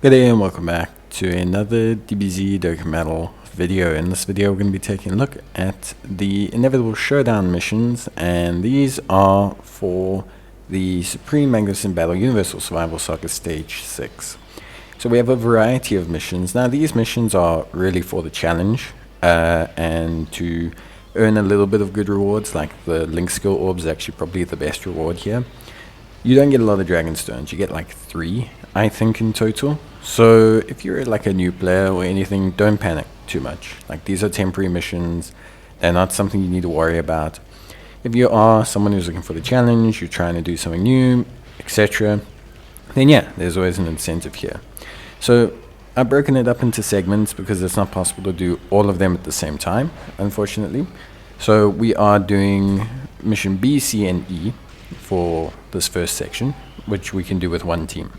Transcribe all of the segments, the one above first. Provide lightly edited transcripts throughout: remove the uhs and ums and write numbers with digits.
Good day and welcome back to another DBZ Dokkan Battle video. In this video we're going to be taking a look at the Inevitable Showdown missions, and these are for the Supreme Magnificent Battle Universal Survival Saga Stage 6. So we have a variety of missions. Now these missions are really for the challenge and to earn a little bit of good rewards, like the Link Skill Orb is actually probably the best reward here. You don't get a lot of Dragon Stones, you get like 3 I think in total. So if you're like a new player or anything, don't panic too much. Like, these are temporary missions, they're not something you need to worry about. If you are someone who's looking for the challenge, you're trying to do something new, etc., then yeah, there's always an incentive here. So I've broken it up into segments because it's not possible to do all of them at the same time, unfortunately. So we are doing mission B, C, and E for this first section, which we can do with one team.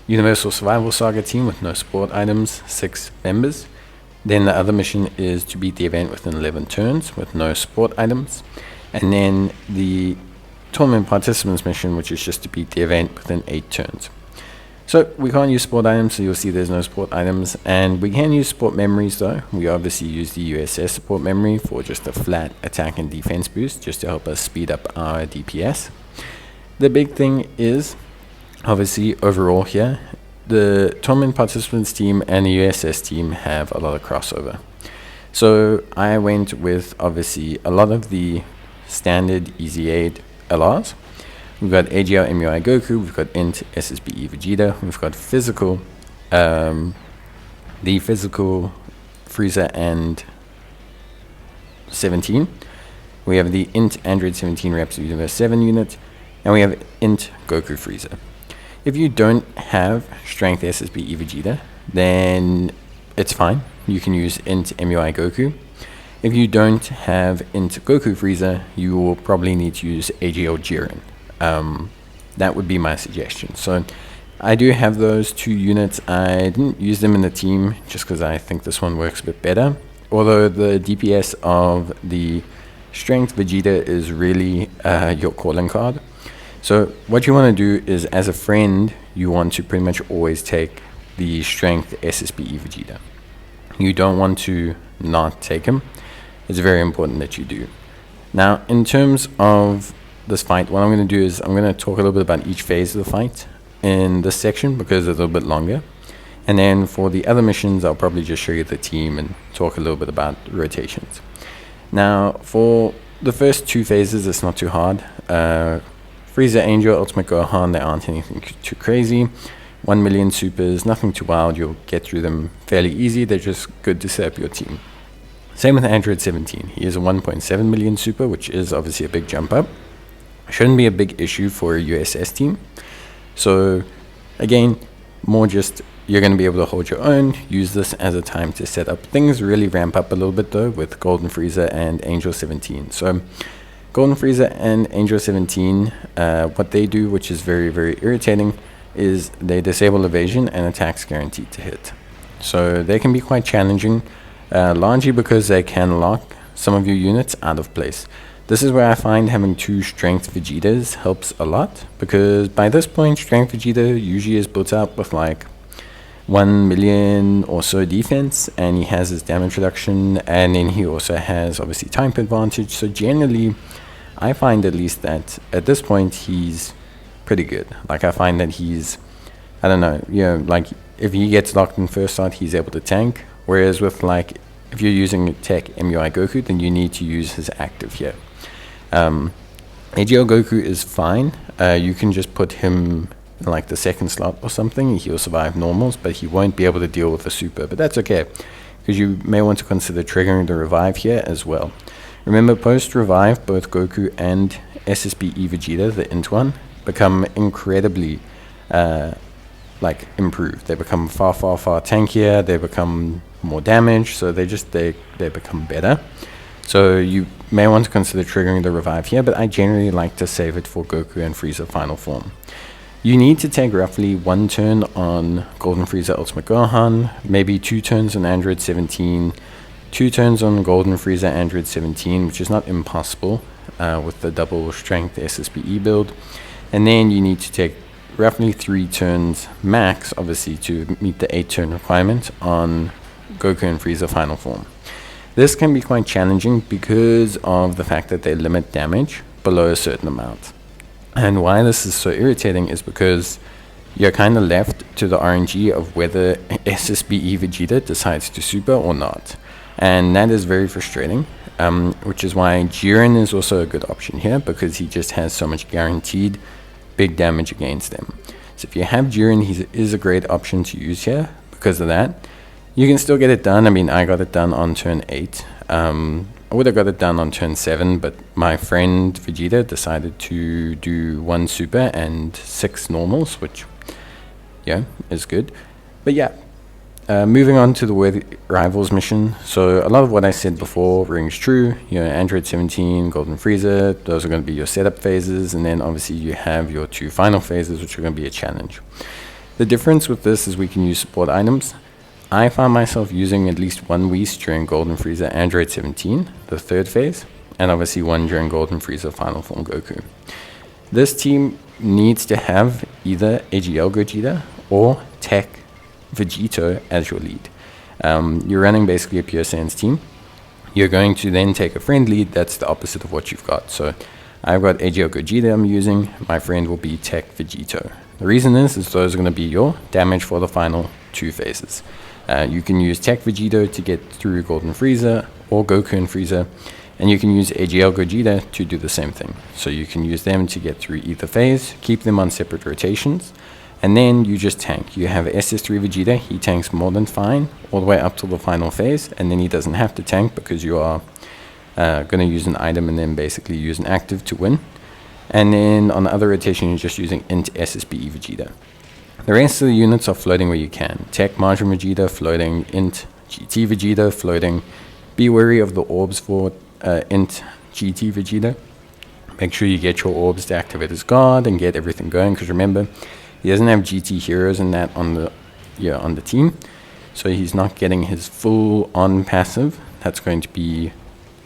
Universal Survival Saga team with no support items, 6 members. Then the other mission is to beat the event within 11 turns with no support items. And then the tournament participants mission, which is just to beat the event within 8 turns. So we can't use support items, so you'll see there's no support items. And we can use support memories though. We obviously use the USS support memory for just a flat attack and defense boost, just to help us speed up our DPS. The big thing is, obviously, overall here, the tournament participants team and the USS team have a lot of crossover. So I went with, obviously, a lot of the standard Easy 8 LRs. We've got AGL MUI Goku, we've got Int SSBE Vegeta, we've got physical, the physical Frieza and 17. We have the Int Android 17 Rhapsody Universe 7 unit, and we have Int Goku Frieza. If you don't have Strength SSBE Vegeta, then it's fine. You can use Int MUI Goku. If you don't have Int Goku Frieza, you will probably need to use AGL Jiren. That would be my suggestion. So I do have those 2 units. I didn't use them in the team just because I think this one works a bit better. Although the DPS of the Strength Vegeta is really your calling card. So what you want to do is, as a friend, you want to pretty much always take the Strength SSBE Vegeta. You don't want to not take him. It's very important that you do. Now, in terms of this fight, what I'm going to do is I'm going to talk a little bit about each phase of the fight in this section because it's a little bit longer. And then for the other missions, I'll probably just show you the team and talk a little bit about rotations. Now, for the first 2 phases, it's not too hard. Frieza, Angel, Ultimate Gohan, they aren't anything too crazy. 1 million supers, nothing too wild, you'll get through them fairly easy, they're just good to set up your team. Same with Android 17, he is a 1.7 million super, which is obviously a big jump up. Shouldn't be a big issue for a USS team. So again, more just, you're going to be able to hold your own, use this as a time to set up. Things really ramp up a little bit though with Golden Frieza and Angel 17. So Golden Frieza and Angel 17, what they do, which is very, very irritating, is they disable evasion and attacks guaranteed to hit. So they can be quite challenging, largely because they can lock some of your units out of place. This is where I find having 2 Strength Vegetas helps a lot, because by this point, Strength Vegeta usually is built up with like 1 million or so defense, and he has his damage reduction, and then he also has obviously type advantage. So generally, I find at least that at this point he's pretty good. Like, I find that he's, I don't know, you know, like if he gets locked in first start, he's able to tank. Whereas with, like, if you're using TEQ MUI Goku, then you need to use his active here. AGL Goku is fine. You can just put him in like the 2nd slot or something. He'll survive normals, but he won't be able to deal with the super. But that's okay, because you may want to consider triggering the revive here as well. Remember, post-revive, both Goku and SSBE Vegeta, the Int one, become incredibly like improved. They become far tankier, they become more damage, so they become better. So you may want to consider triggering the revive here, but I generally like to save it for Goku and Frieza final form. You need to take roughly 1 turn on Golden Frieza Ultimate Gohan, maybe 2 turns on Android 17, 2 turns on Golden Frieza Android 17, which is not impossible with the double strength SSBE build. And then you need to take roughly 3 turns max, obviously, to meet the 8 turn requirement on Goku and Frieza final form. This can be quite challenging because of the fact that they limit damage below a certain amount. And why this is so irritating is because you're kind of left to the RNG of whether SSBE Vegeta decides to super or not. And that is very frustrating, which is why Jiren is also a good option here, because he just has so much guaranteed big damage against them. So if you have Jiren, he is a great option to use here because of that. You can still get it done. I mean, I got it done on turn 8. I would have got it done on turn 7, but my friend Vegeta decided to do 1 super and 6 normals, which, yeah, is good. But yeah, moving on to the Worthy Rivals mission. So a lot of what I said before rings true. You know, Android 17, Golden Frieza, those are going to be your setup phases. And then obviously you have your 2 final phases, which are going to be a challenge. The difference with this is we can use support items. I found myself using at least 1 Whis during Golden Frieza Android 17, the 3rd phase, and obviously 1 during Golden Frieza Final Form Goku. This team needs to have either AGL Gogeta or TEQ Vegito as your lead. You're running basically a Pure Sans team. You're going to then take a friend lead that's the opposite of what you've got. So I've got AGL Gogeta I'm using, my friend will be TEQ Vegito. The reason is those are going to be your damage for the final 2 phases. You can use TEQ Vegito to get through Golden Frieza or Goku and Frieza, and you can use AGL Gogeta to do the same thing. So you can use them to get through either phase, keep them on separate rotations, and then you just tank. You have SS3 Vegeta, he tanks more than fine, all the way up to the final phase, and then he doesn't have to tank because you are going to use an item and then basically use an active to win. And then on the other rotation, you're just using int SSBE Vegeta. The rest of the units are floating where you can. TEQ Majin Vegeta floating, int GT Vegeta floating. Be wary of the orbs for int GT Vegeta. Make sure you get your orbs to activate his guard and get everything going, because remember, he doesn't have GT heroes and that on the team, so he's not getting his full on passive. That's going to be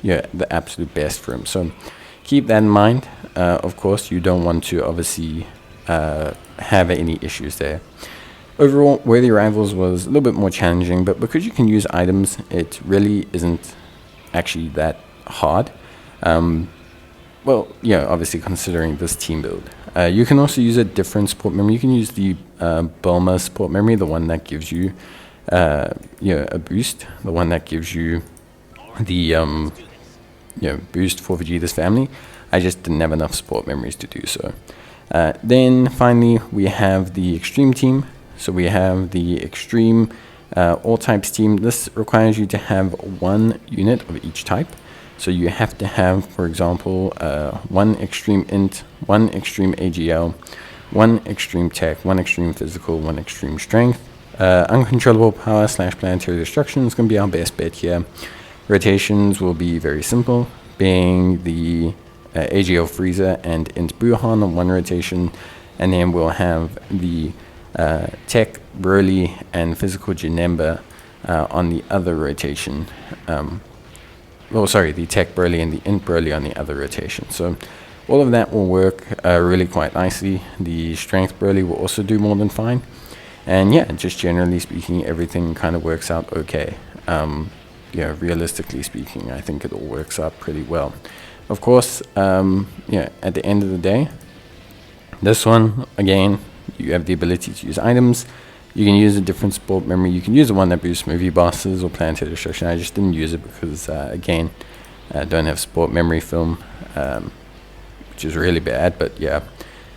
the absolute best for him. So keep that in mind. Of course, you don't want to obviously have any issues there. Overall, Worthy Rivals was a little bit more challenging, but because you can use items, it really isn't actually that hard. Well, yeah, obviously considering this team build. You can also use a different support memory. You can use the Bulma support memory, the one that gives you a boost, the one that gives you the boost for Vegeta's family. I just didn't have enough support memories to do so. Then finally we have the Extreme team. So we have the Extreme all types team. This requires you to have 1 unit of each type. So you have to have, for example, 1 Extreme Int, 1 Extreme AGL, 1 Extreme Tech, 1 Extreme Physical, 1 Extreme Strength. Uncontrollable Power / Planetary Destruction is going to be our best bet here. Rotations will be very simple, being the AGL Frieza and Int Buhan on 1 rotation, and then we'll have the TEQ Broly and Physical Janemba on the other rotation. The TEQ Broly and the Int Broly on the other rotation. So all of that will work really quite nicely. The Strength Broly will also do more than fine. And yeah, just generally speaking, everything kind of works out okay. Realistically speaking, I think it all works out pretty well. Of course, at the end of the day, this one, again, you have the ability to use items. You can use a different support memory. You can use the one that boosts movie bosses or planetary destruction. I just didn't use it because, again, I don't have support memory film, which is really bad, but yeah.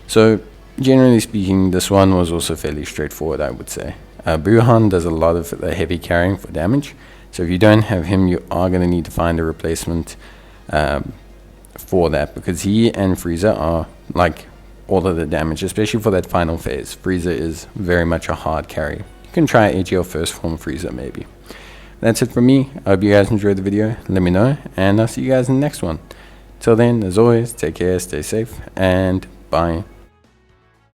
So, generally speaking, this one was also fairly straightforward, I would say. Buhan does a lot of the heavy carrying for damage. So if you don't have him, you are going to need to find a replacement for that, because he and Frieza are like all of the damage, especially for that final phase. Frieza is very much a hard carry. You can try AGL first form Frieza maybe. That's it from me. I hope you guys enjoyed the video. Let me know, and I'll see you guys in the next one. Till then, as always, take care, stay safe, and bye.